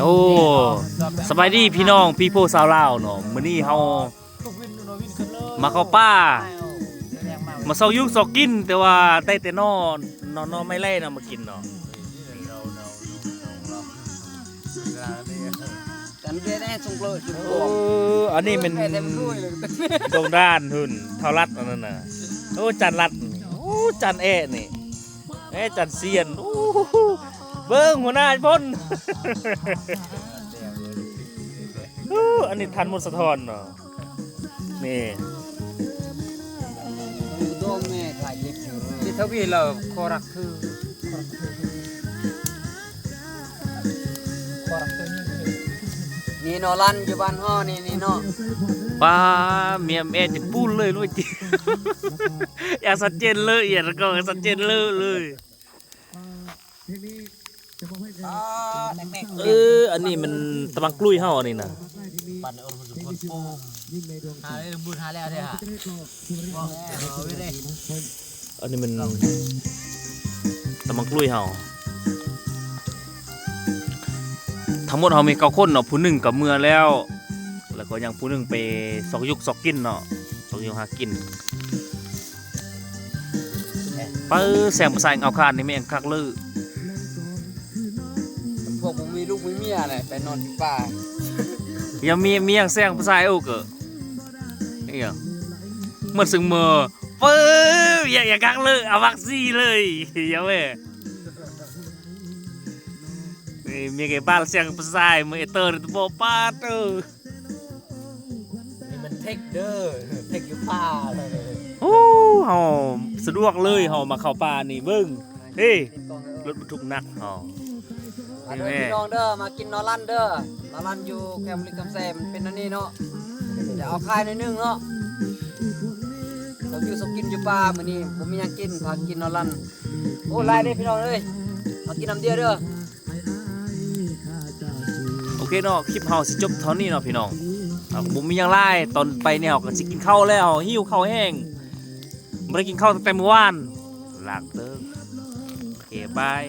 โอ้สบายดีพี่น้องพี่โพสาวลาวเนาะมื้อนี้เฮามาเข้าป่ามาเซายุกซอกกินแต่ว่าได้แต่นอนไม่ไล่เนาะมากินเนาะ โอ้อันนี้เป็นดงด้านหุ่นเท่ารัดอันนั้นน่ะโอ้จันรัดโอ้จันเอะนี่จันเซียนโอ้เบิ้งหัวหน้าพ่นอันนี้ทันมนต์สะท้อนเนาะนี่ที่ทวีเราคอรักคือนี่นอลันอยู่บ้านฮ้อนี่เนาะป้าเมียแม่จะปูนเลยรู้จิอย่าสัจเจนเลยอย่าก็สัจเจนเลยอันนี้มันตะบังกลุยเฮาอันนี้นะปั่นเอาหุ่นคนปูหาเลยบุญหาแล้วเด้อฮะอันนี้มันตะบังกลุยเฮาทั้งหมดเฮามี9คนเนาะผู้หนึ่งกับเมื่อแล้วก็ยังผู้หนึ่งไปซอกยุกซอกกินเนาะซอกยุกหากินแซมภาษาเอาคานนี่แม่งคักลือพวกผมมีลูกมีเมียเลยไปนอนที่ป่ายังมียังแซงภาษาโอ้เกอนี่อ่ะเมื่อซึ่งมืออย่าคักเลยเอาวัคซีเลยอย่าเว้ยมีแกบ้านเสียงภาษาเมื่อเตอร์ตัวป้าเตอร์นี่มันเทคเด้อเทคอยู่ป่าเลยโอ้เฮาสะดวกเลยเฮามาเข้าป่านี่เบิ่งเฮ้รถบรรทุกหนักเฮาเด้อพี่น้องเด้อมากินนอรันเด้อนอรันอยู่แคมป์ลิกำแซมเป็นอันนี้เนาะเดี๋ยวเอาคายหน่อยนึงเนาะเราอยู่สกินอยู่ป่ามื้อนี้ผมมีหยังกินพากินนอรันโอ้ไล่เด้พี่น้องเอ้ยมากินน้ำเดียวเด้อโอเคเนาะคลิปเฮาสิจบเท่านี้เนาะพี่น้องผมมียังไล่ตอนไปเนี่ยก็สิกินข้าวแล้วหิวข้าวแห้งไม่ได้กินข้าวตั้งแต่เมื่อวานลากเติมโอเคบาย